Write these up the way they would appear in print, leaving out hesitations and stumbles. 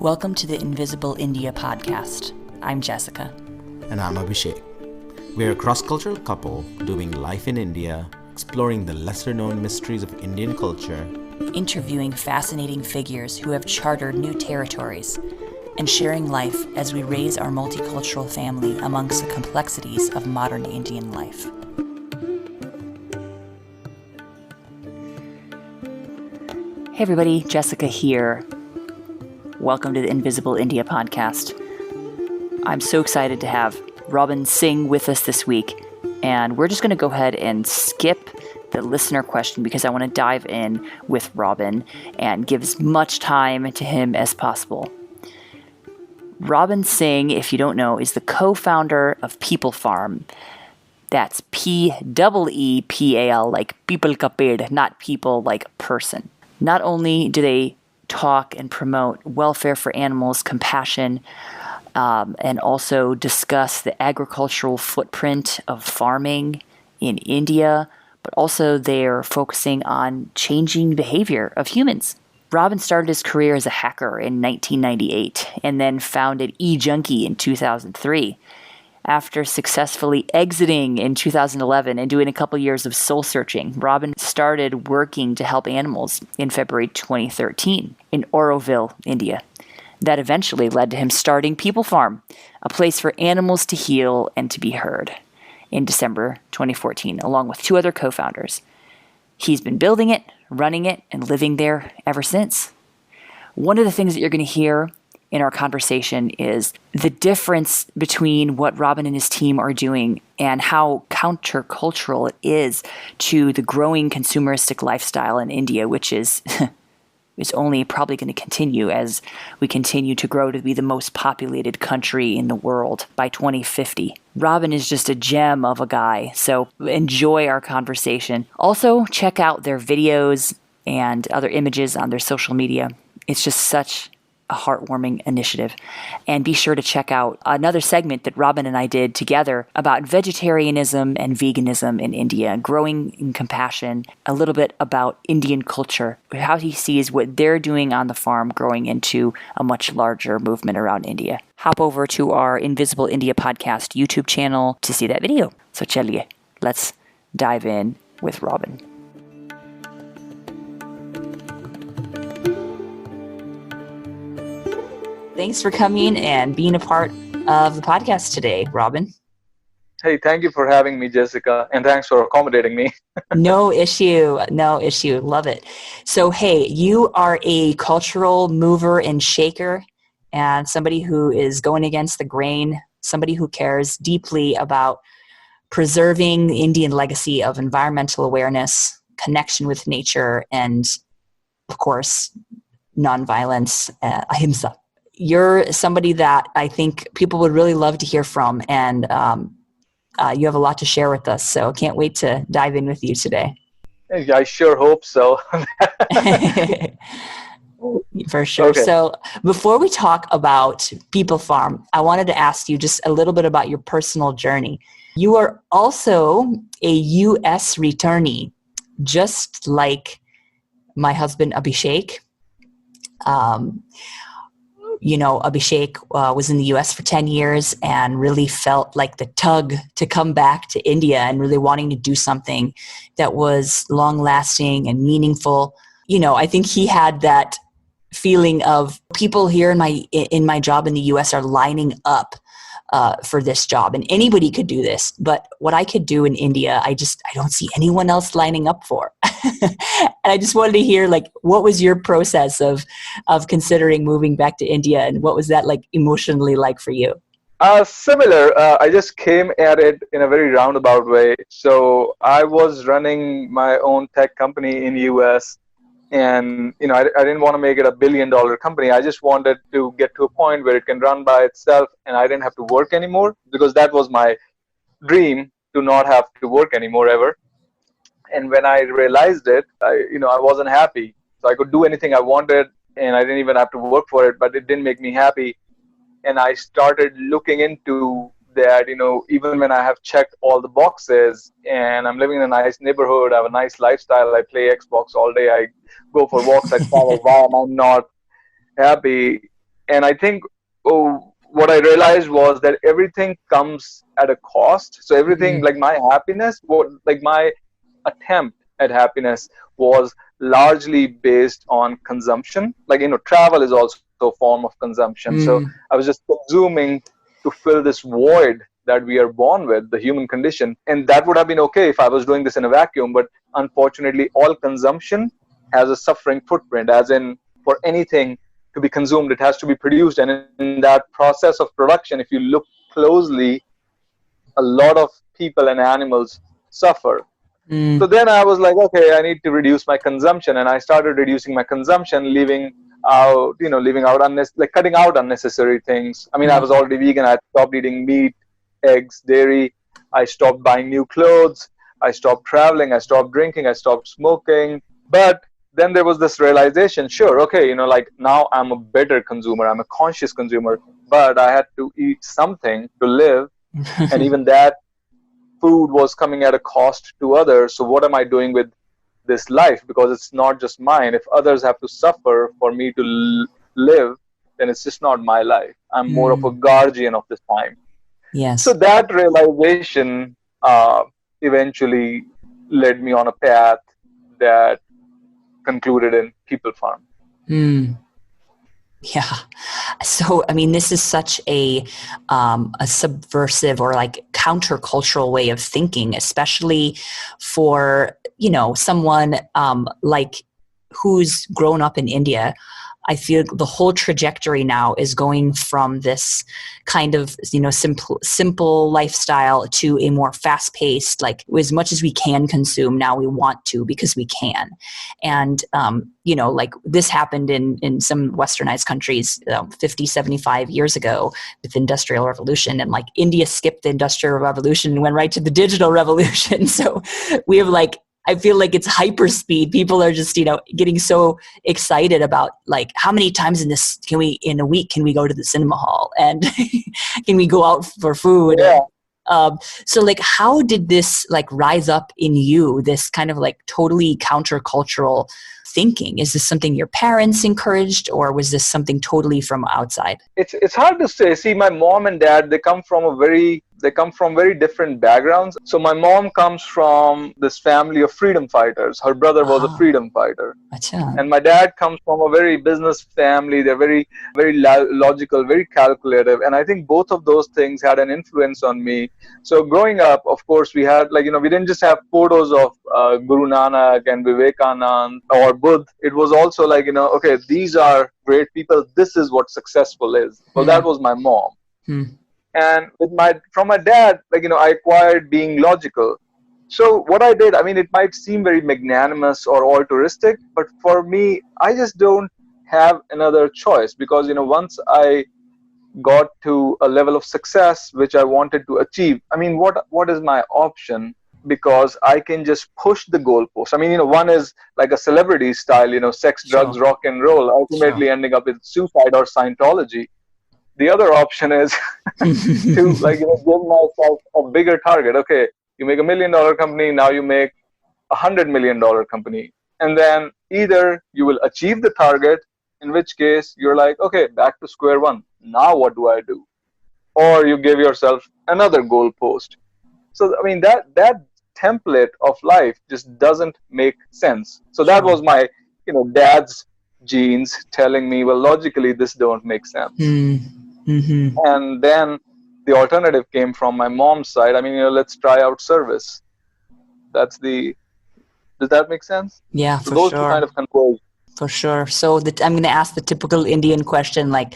Welcome to the Invisible India podcast. I'm Jessica. And I'm Abhishek. We're a cross-cultural couple doing life in India, exploring the lesser-known mysteries of Indian culture, Interviewing fascinating figures who have chartered new territories, and sharing life as we raise our multicultural family amongst the complexities of modern Indian life. Hey everybody, Jessica here. Welcome to the Invisible India podcast. I'm so excited to have Robin Singh with us this week, and we're just going to go ahead and skip the listener question because I want to dive in with Robin and give as much time to him as possible. Robin Singh, if you don't know, is the co-founder of Peepal Farm. That's P-E-E-P-A-L, like Peepal ka ped, not people like person. Not only do they talk and promote welfare for animals, compassion, and also discuss the agricultural footprint of farming in India, but also they're focusing on changing behavior of humans. Robin started his career as a hacker in 1998 and then founded eJunkie in 2003. After successfully exiting in 2011 and doing a couple years of soul searching, Robin started working to help animals in February 2013 in Auroville, India. That eventually led to him starting Peepal Farm, a place for animals to heal and to be heard, in December 2014, along with two other co-founders. He's been building it, running it, and living there ever since. One of the things that you're going to hear in our conversation is the difference between what Robin and his team are doing and how countercultural it is to the growing consumeristic lifestyle in India, which is only probably going to continue as we continue to grow to be the most populated country in the world by 2050. Robin is just a gem of a guy, so enjoy our conversation. Also, check out their videos and other images on their social media. It's just such a heartwarming initiative. And be sure to check out another segment that Robin and I did together about vegetarianism and veganism in India, growing in compassion, a little bit about Indian culture, how he sees what they're doing on the farm growing into a much larger movement around India. Hop over to our Invisible India podcast YouTube channel to see that video. So chaliye, let's dive in with Robin. Thanks for coming and being a part of the podcast today, Robin. Hey, thank you for having me, Jessica, and thanks for accommodating me. No issue. Love it. So, hey, you are a cultural mover and shaker and somebody who is going against the grain, somebody who cares deeply about preserving the Indian legacy of environmental awareness, connection with nature, and, of course, nonviolence, ahimsa. You're somebody that I think people would really love to hear from, and you have a lot to share with us, so I can't wait to dive in with you today. I sure hope so. For sure. Okay. So before we talk about Peepal Farm, I wanted to ask you just a little bit about your personal journey. You are also a U.S. returnee, just like my husband, Abhishek. Abhishek was in the U.S. for 10 years and really felt like the tug to come back to India and really wanting to do something that was long-lasting and meaningful. I think he had that feeling of people here in my job in the U.S. are lining up for this job, and anybody could do this. But what I could do in India, I don't see anyone else lining up for. And I just wanted to hear, what was your process of considering moving back to India, and what was that emotionally like for you? Similar. I just came at it in a very roundabout way. So I was running my own tech company in US, and I didn't want to make it a $1 billion company. I just wanted to get to a point where it can run by itself, and I didn't have to work anymore, because that was my dream, to not have to work anymore ever. And when I realized it, I wasn't happy. So I could do anything I wanted, and I didn't even have to work for it, but it didn't make me happy. And I started looking into that, even when I have checked all the boxes and I'm living in a nice neighborhood, I have a nice lifestyle, I play Xbox all day, I go for walks, I travel, why am I not happy? And I think what I realized was that everything comes at a cost. So everything, like my happiness, like my attempt at happiness was largely based on consumption. Like, travel is also a form of consumption. So I was just consuming to fill this void that we are born with, the human condition. And that would have been okay if I was doing this in a vacuum. But unfortunately, all consumption has a suffering footprint, as in for anything to be consumed, it has to be produced. And in that process of production, if you look closely, a lot of people and animals suffer. So then I was like, okay, I need to reduce my consumption, and I started reducing my consumption, like cutting out unnecessary things. I mean, I was already vegan. I stopped eating meat, eggs, dairy. I stopped buying new clothes. I stopped traveling. I stopped drinking. I stopped smoking. But then there was this realization, sure, okay, like now I'm a better consumer. I'm a conscious consumer, but I had to eat something to live. And even that food was coming at a cost to others. So what am I doing with this life? Because it's not just mine. If others have to suffer for me to live, then it's just not my life. I'm more of a guardian of this time. Yes. So that realization eventually led me on a path that concluded in Peepal Farm. Yeah. So, I mean, this is such a subversive or like countercultural way of thinking, especially for, someone like who's grown up in India. I feel the whole trajectory now is going from this kind of, simple lifestyle to a more fast-paced, like as much as we can consume, now we want to because we can. And, like this happened in some westernized countries 50, 75 years ago with the Industrial Revolution. And like India skipped the Industrial Revolution and went right to the digital revolution. So we have I feel like it's hyper speed. People are just, getting so excited about like how many times in a week can we go to the cinema hall and can we go out for food? Yeah. So like, how did this like rise up in you, this kind of like totally countercultural thinking? Is this something your parents encouraged, or was this something totally from outside? It's hard to say. See, my mom and dad, they come from very different backgrounds. So my mom comes from this family of freedom fighters. Her brother was a freedom fighter. Achha. And my dad comes from a very business family. They're very, very logical, very calculative. And I think both of those things had an influence on me. So growing up, of course, we had we didn't just have photos of Guru Nanak and Vivekanand or Buddha. It was also like, okay, these are great people. This is what successful is. Well, that was my mom. And from my dad, I acquired being logical. So what I did, I mean, it might seem very magnanimous or altruistic, but for me, I just don't have another choice, because, once I got to a level of success which I wanted to achieve, I mean, what is my option? Because I can just push the goalpost. I mean, one is like a celebrity style, sex, drugs, rock and roll, ultimately ending up with suicide or Scientology. The other option is to give myself a bigger target. Okay, you make $1 million company, now you make $100 million company. And then either you will achieve the target, in which case you're like, okay, back to square one. Now what do I do? Or you give yourself another goal post. So, I mean, that template of life just doesn't make sense. So that was my, dad's genes telling me, well, logically, this don't make sense. And then the alternative came from my mom's side. I mean, let's try out service. Does that make sense? Yeah, so for those sure. Two kind of converge. For sure. So I'm going to ask the typical Indian question, like,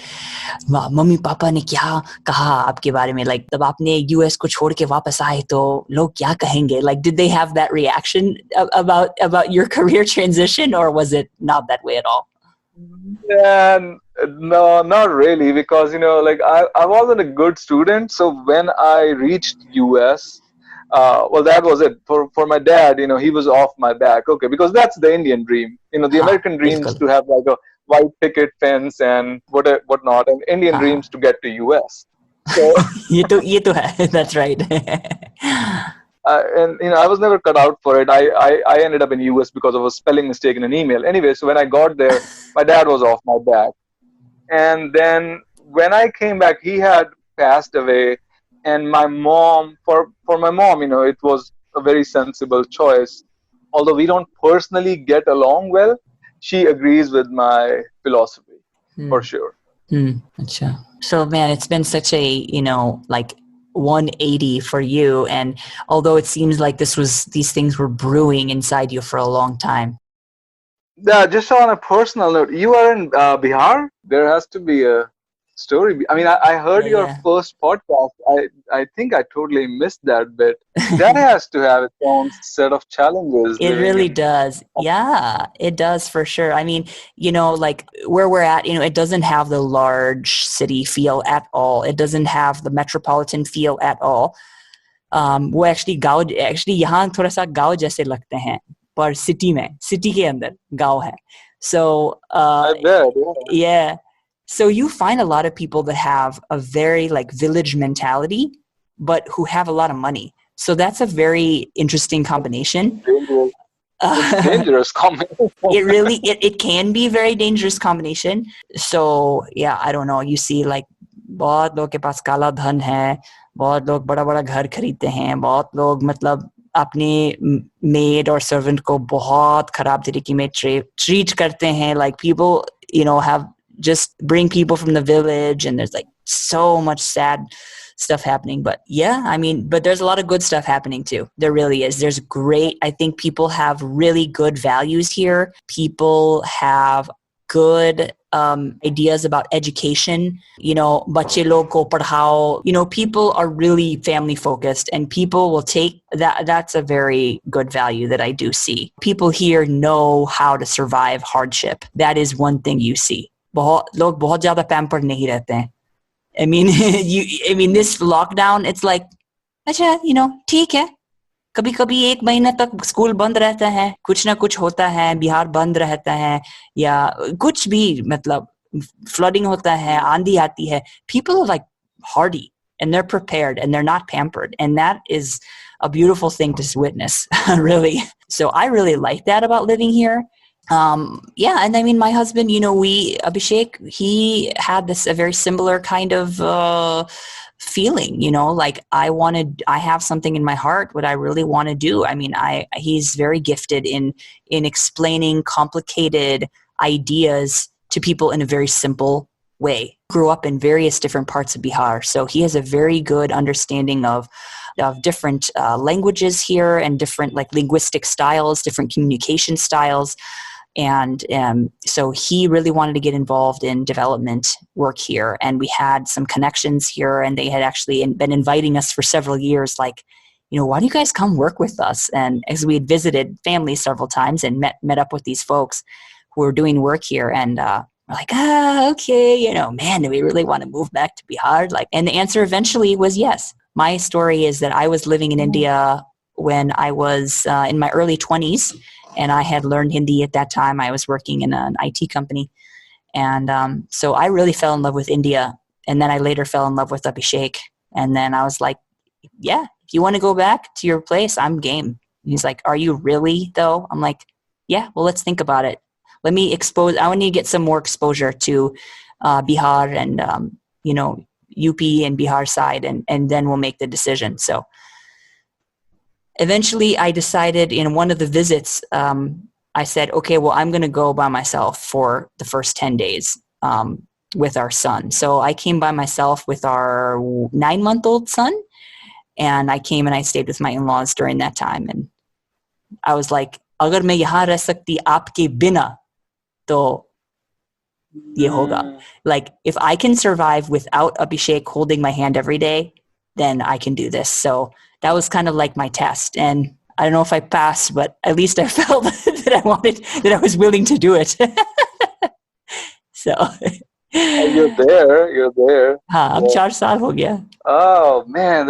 mummy papa ने क्या कहा आपके बारे में? Like, जब आपने US को छोड़ के वापस आए तो लोग क्या कहेंगे? Like, did they have that reaction about your career transition, or was it not that way at all? Yeah, no, not really, because I wasn't a good student. So when I reached US, well, that was it for my dad. He was off my back. Okay, because that's the Indian dream. The American dream is to have like a white picket fence and whatnot, and Indian dreams to get to US. So ये तो है. That's right. And I was never cut out for it. I ended up in US because of a spelling mistake in an email. Anyway, so when I got there, my dad was off my back. And then when I came back, he had passed away. And my mom, for my mom, it was a very sensible choice. Although we don't personally get along well, she agrees with my philosophy for sure. Acha. So man, it's been such a, like 180 for you. And although it seems like these things were brewing inside you for a long time. Yeah, just on a personal note, you are in Bihar. There has to be a story. I mean, I heard your Yeah. first podcast. I think I totally missed that bit. That has to have its own set of challenges It living really in. does. Yeah, it does for sure. I mean, like where we're at, it doesn't have the large city feel at all. It doesn't have the metropolitan feel at all. वो actually यहाँ थोड़ा सा गांव जैसे लगते हैं पर city के अंदर गांव है. So I bet. Yeah. yeah. So you find a lot of people that have a very like village mentality, but who have a lot of money. So that's a very interesting combination. Dangerous. It's dangerous combination. It can be a very dangerous combination. So yeah, I don't know. You see like बहुत लोग के पास काला धन है, बहुत लोग बड़ा बड़ा घर खरीदते हैं, बहुत लोग मतलब अपने मेड और सर्वेंट को बहुत खराब तरीके में ट्रीट करते हैं. Like people, have just bring people from the village, and there's like so much sad stuff happening. But yeah, I mean, but there's a lot of good stuff happening too. There really is. I think people have really good values here. People have good ideas about education. बच्चे लोग को पढ़ाओ. People are really family focused, and people will take that. That's a very good value that I do see. People here know how to survive hardship. That is one thing you see. लोग बहुत ज़्यादा pampered नहीं रहते हैं. I mean, this lockdown, it's like, अच्छा, ठीक है. कभी-कभी 1 महीने तक स्कूल बंद रहता है, कुछ ना कुछ होता है, बिहार बंद रहता है, या कुछ भी मतलब flooding होता है, आंधी आती है. People are like hardy, and they're prepared, and they're not pampered, and that is a beautiful thing to witness, really. So I really like that about living here. Yeah, and I mean, my husband, Abhishek, he had a very similar kind of feeling, like I have something in my heart, what I really want to do. I mean, he's very gifted in explaining complicated ideas to people in a very simple way. Grew up in various different parts of Bihar, so he has a very good understanding of different languages here, and different like linguistic styles, different communication styles. And so he really wanted to get involved in development work here. And we had some connections here, and they had actually been inviting us for several years, like, why don't you guys come work with us? And as we had visited families several times and met up with these folks who were doing work here, and we're like, okay, man, do we really want to move back to Bihar? Like, and the answer eventually was yes. My story is that I was living in India when I was in my early 20s. And I had learned Hindi at that time. I was working in an IT company. And so I really fell in love with India. And then I later fell in love with Abhishek. And then I was like, yeah, if you want to go back to your place, I'm game. And he's like, are you really, though? I'm like, yeah, well, let's think about it. I want to get some more exposure to Bihar and, UP and Bihar side. And then we'll make the decision. So eventually I decided in one of the visits, I said, okay, well, I'm going to go by myself for the first 10 days with our son. So I came by myself with our 9-month-old son, and I came and I stayed with my in-laws during that time. And I was like, अगर मैं यहाँ रह सकती आपके बिना, तो ये होगा. Like, if I can survive without Abhishek holding my hand every day, then I can do this. So that was kind of like my test. And I don't know if I passed, but at least I felt that I was willing to do it. So. You're there. हाँ, अब 4 साल हो गया. Oh man,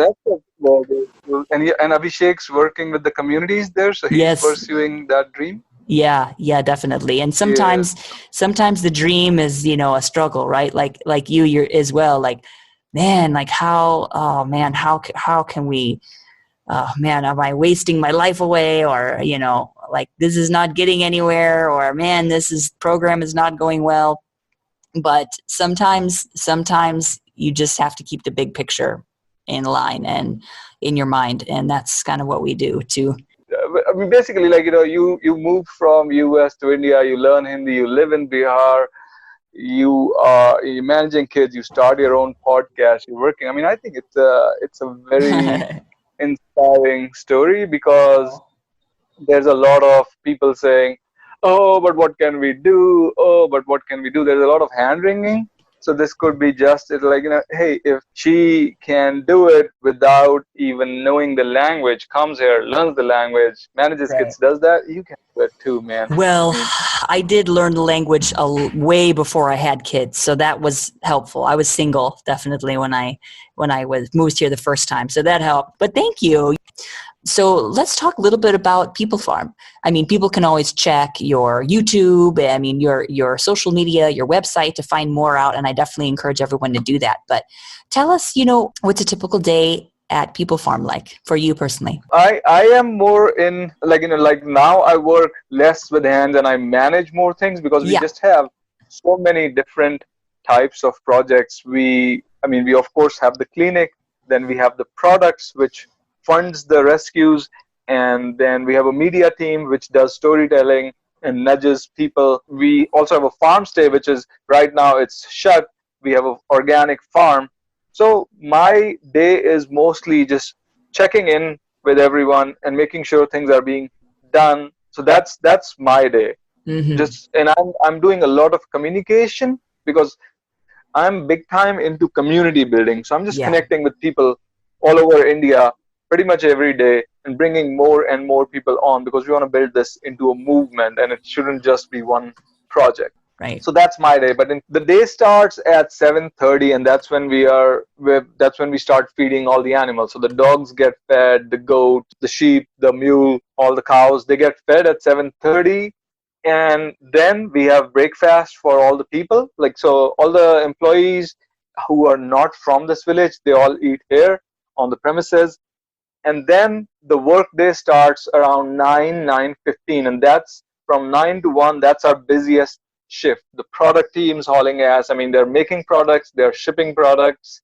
and Abhishek's working with the communities there, so he's pursuing that dream. Yeah, definitely. And sometimes the dream is, a struggle, right? Like you're as well. Like, man, like how can we? Oh man, am I wasting my life away? Or like this is not getting anywhere. Or man, program is not going well. but sometimes you just have to keep the big picture in line and in your mind. And that's kind of what we do too. I mean, basically, like, you move from US to India, you learn Hindi, you live in Bihar, you're managing kids, you start your own podcast, you're working. I mean, I think it's a very inspiring story, because there's a lot of people saying, "Oh, but what can we do? Oh, but what can we do?" There's a lot of hand wringing. So this could be just it's like, hey, if she can do it without even knowing the language, comes here, learns the language, manages Right. kids, does that, you can do it too, man. Well, I mean, I did learn the language way before I had kids, so that was helpful. I was single definitely when I moved here the first time, so that helped. But thank you. So let's talk a little bit about Peepal Farm. I mean, people can always check your YouTube, I mean, your social media, your website to find more out, and I definitely encourage everyone to do that. But tell us, what's a typical day at Peepal Farm like for you personally? I am more in, like, like now I work less with hands and I manage more things, because we just have so many different types of projects. We of course have the clinic, then we have the products which funds the rescues, and then we have a media team which does storytelling and nudges people. We also have a farm stay, which is right now it's shut. We have an organic farm. So my day is mostly just checking in with everyone and making sure things are being done. So that's my day. And I'm doing a lot of communication, because I'm big time into community building. So I'm just connecting with people all over India pretty much every day and bringing more and more people on, because we want to build this into a movement, and it shouldn't just be one project. Right. So that's my day. But the day starts at 7:30, and that's when we start feeding all the animals. So the dogs get fed, the goat, the sheep, the mule, all the cows, they get fed at 7:30. And then we have breakfast for all the people. Like, so all the employees who are not from this village, they all eat here on the premises. And then the work day starts around 9:15, and that's from 9 to 1. That's our busiest shift. The product team's hauling ass. I mean, they're making products, they're shipping products,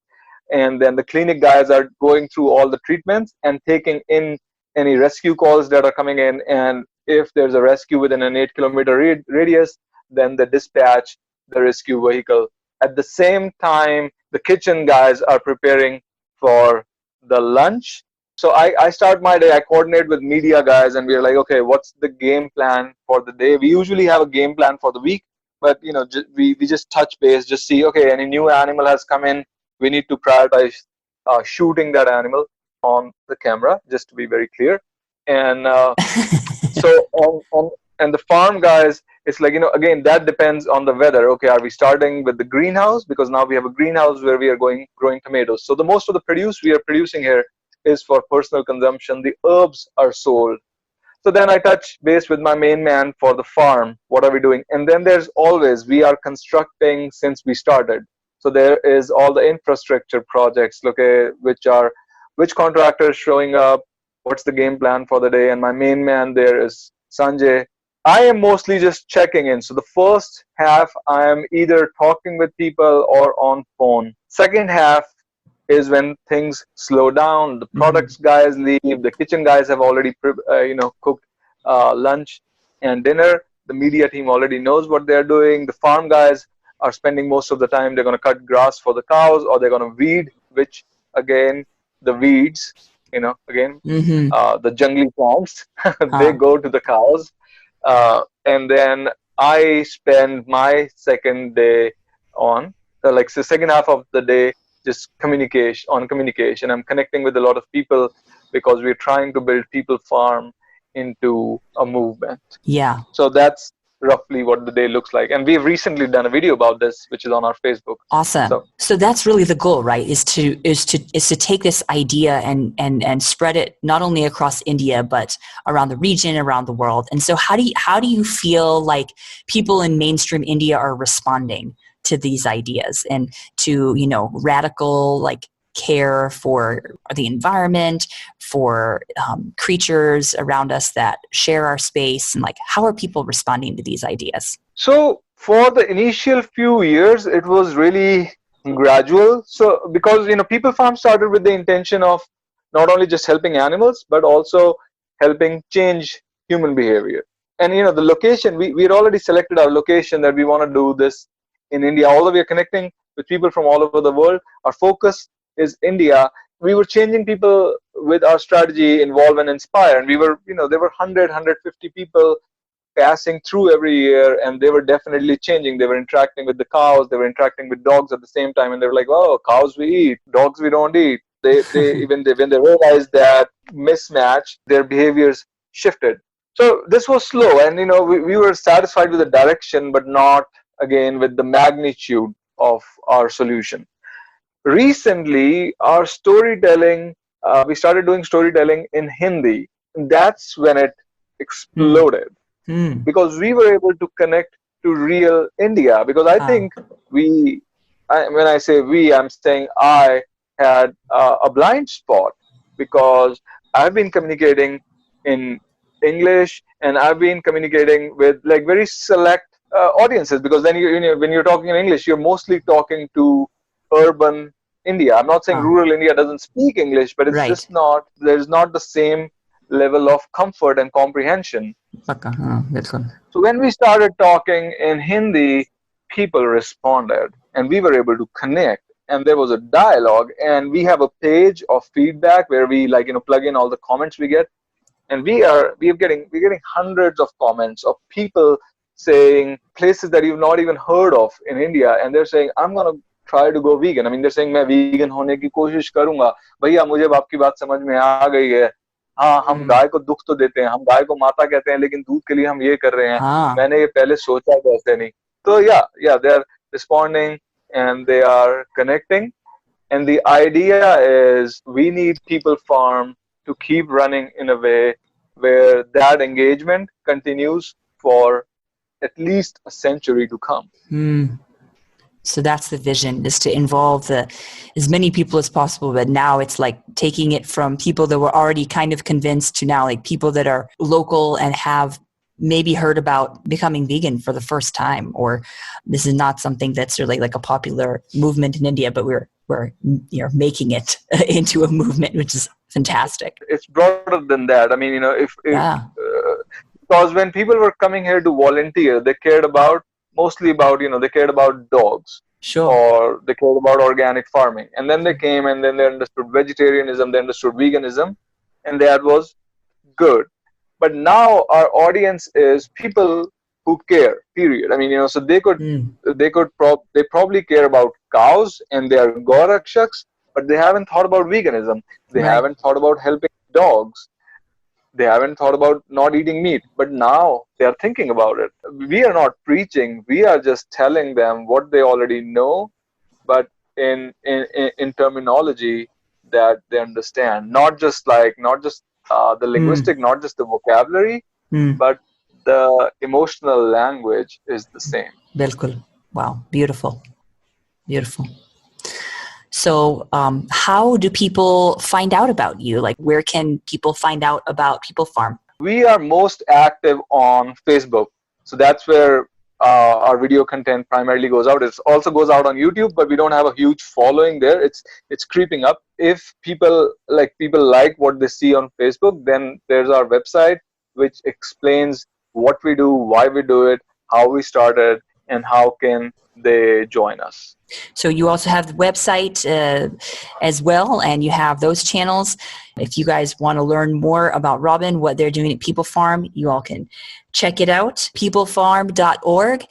and then the clinic guys are going through all the treatments and taking in any rescue calls that are coming in. And if there's a rescue within an 8-kilometer radius, then they dispatch the rescue vehicle. At the same time, the kitchen guys are preparing for the lunch. So I start my day, I coordinate with media guys, and we're like, okay, what's the game plan for the day? We usually have a game plan for the week, but we just touch base, just see, okay, any new animal has come in, we need to prioritize shooting that animal on the camera, just to be very clear. And so and the farm guys, it's like, again, that depends on the weather. Okay, are we starting with the greenhouse? Because now we have a greenhouse where we are growing tomatoes. So the most of the produce we are producing here is for personal consumption. The herbs are sold. So then I touch base with my main man for the farm. What are we doing? And then there's always, we are constructing since we started. So there is all the infrastructure projects, okay, which contractor is showing up, what's the game plan for the day. And my main man there is Sanjay. I am mostly just checking in. So the first half, I am either talking with people or on phone. Second half is when things slow down. The products guys leave. The kitchen guys have already cooked lunch and dinner. The media team already knows what they're doing. The farm guys are spending most of the time. They're going to cut grass for the cows, or they're going to weed, which again, the weeds, the jungly plants, they go to the cows. And then I spend my second day on, the second half of the day, just communication. I'm connecting with a lot of people, because we're trying to build Peepal Farm into a movement. Yeah. So that's roughly what the day looks like. And we've recently done a video about this, which is on our Facebook. Awesome. So that's really the goal, right? Is to take this idea and spread it not only across India, but around the region, around the world. And so how do you feel like people in mainstream India are responding to these ideas and to, radical care for the environment, for creatures around us that share our space, and how are people responding to these ideas? So For the initial few years, it was really gradual. So because People Farm started with the intention of not only just helping animals, but also helping change human behavior. And the location, we had already selected our location that we want to do this in India. Although we are connecting with people from all over the world, our focus is India. We were changing people with our strategy, involve and inspire. And we were, there were 150 people passing through every year, and they were definitely changing. They were interacting with the cows, they were interacting with dogs at the same time, and they were like, oh, cows we eat, dogs we don't eat. When they realized that mismatch, their behaviors shifted. So this was slow, and we were satisfied with the direction, but not again with the magnitude of our solution. Recently, our storytelling, we started doing storytelling in Hindi. That's when it Hmm. exploded, Hmm. because we were able to connect to real India. Because I Ah. think when I say we, I'm saying I had a blind spot, because I've been communicating in English, and I've been communicating with like very select audiences. Because then when you're talking in English, you're mostly talking to urban India. I'm not saying Ah. rural India doesn't speak English, but it's Right. just not, there's not the same level of comfort and comprehension. पक्का हाँ बिल्कुल. So when we started talking in Hindi, people responded, and we were able to connect, and there was a dialogue, and we have a page of feedback where we plug in all the comments we get, and we're getting hundreds of comments of people saying places that you've not even heard of in India, and they're saying, I'm gonna try to go vegan. I mean, they're saying मैं vegan होने की कोशिश करूंगा, भैया मुझे अब आपकी बात समझ में आ गई है. हाँ, हम Hmm. गाय को दुख तो देते हैं, हम गाय को माता कहते हैं, लेकिन दूध के लिए हम ये कर रहे हैं. हाँ. मैंने ये पहले सोचा कैसे नहीं. तो yeah, they are responding, and they are connecting. And the idea is we need People Farm to keep running in a way where that engagement continues for at least a century to come. Hmm. So that's the vision, is to involve as many people as possible. But now it's like taking it from people that were already kind of convinced to now like people that are local and have maybe heard about becoming vegan for the first time, or this is not something that's really like a popular movement in India, but we're making it into a movement, which is fantastic. It's broader than that. I mean, if Yeah, because when people were coming here to volunteer, they cared about mostly about they cared about dogs, sure. or they cared about organic farming, and then they came, and then they understood vegetarianism, they understood veganism, and that was good. But now our audience is people who care, period. I mean, so Hmm. they probably care about cows, and they are gorakshaks, but they haven't thought about veganism. They Right. haven't thought about helping dogs. They haven't thought about not eating meat, but now they are thinking about it. We are not preaching, we are just telling them what they already know, but in terminology that they understand. Not just the Hmm. linguistic, not just the vocabulary, Hmm. but the emotional language is the same. Bilkul. Wow. Beautiful. Beautiful. So, how do people find out about you? Like, where can people find out about People Farm? We are most active on Facebook, so that's where our video content primarily goes out. It also goes out on YouTube, but we don't have a huge following there. It's creeping up. If people like what they see on Facebook, then there's our website, which explains what we do, why we do it, how we started, and how can they join us. So you also have the website as well, and you have those channels. If you guys want to learn more about Robin, what they're doing at People Farm, you all can check it out, peoplefarm.org.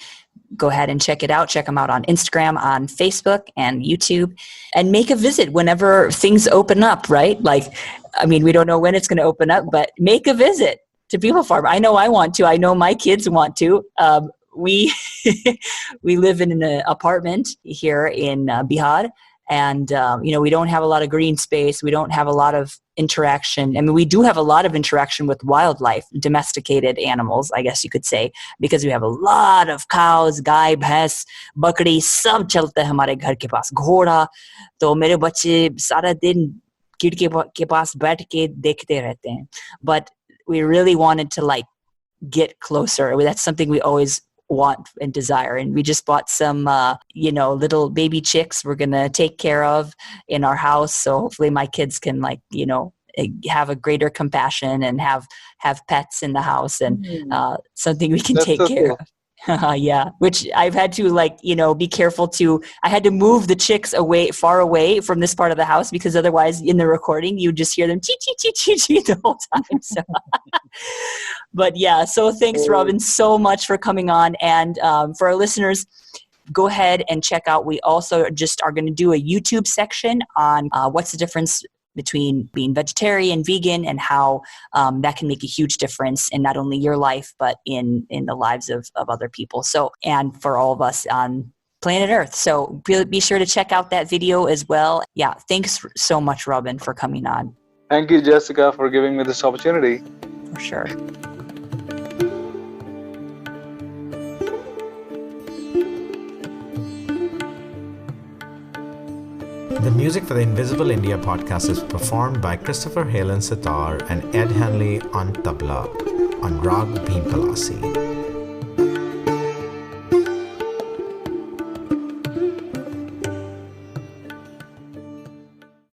Go ahead and check it out. Check them out on Instagram, on Facebook, and YouTube, and make a visit whenever things open up, right? Like, I mean, we don't know when it's going to open up, but make a visit to People Farm. I know I want to. I know my kids want to. We we live in an apartment here in Bihar, and we don't have a lot of green space. We don't have a lot of interaction. I mean, we do have a lot of interaction with wildlife, domesticated animals, I guess you could say, because we have a lot of cows, गाय, भैंस, बकरी, सब चलता है हमारे घर के पास, घोड़ा. तो मेरे बच्चे सारा दिन खिड़की के पास बैठ के देखते रहते हैं. But we really wanted to like get closer. That's something we always want and desire. And we just bought some, little baby chicks we're going to take care of in our house. So hopefully my kids can have a greater compassion and have pets in the house and something we can That's take so care cool. of. Yeah, which I've had to be careful to. I had to move the chicks far away from this part of the house because otherwise, in the recording, you just hear them chee chee chee chee chee the whole time. So, but yeah, so thanks, Robin, so much for coming on, and for our listeners, go ahead and check out. We also just are going to do a YouTube section on what's the difference between being vegetarian, vegan, and how that can make a huge difference in not only your life, but in the lives of other people. So, and for all of us on planet Earth. So be sure to check out that video as well. Yeah. Thanks so much, Robin, for coming on. Thank you, Jessica, for giving me this opportunity. For sure. The music for the Invisible India podcast is performed by Christopher Halen Sitar and Ed Hanley on tabla on Rag Bhim Palasi.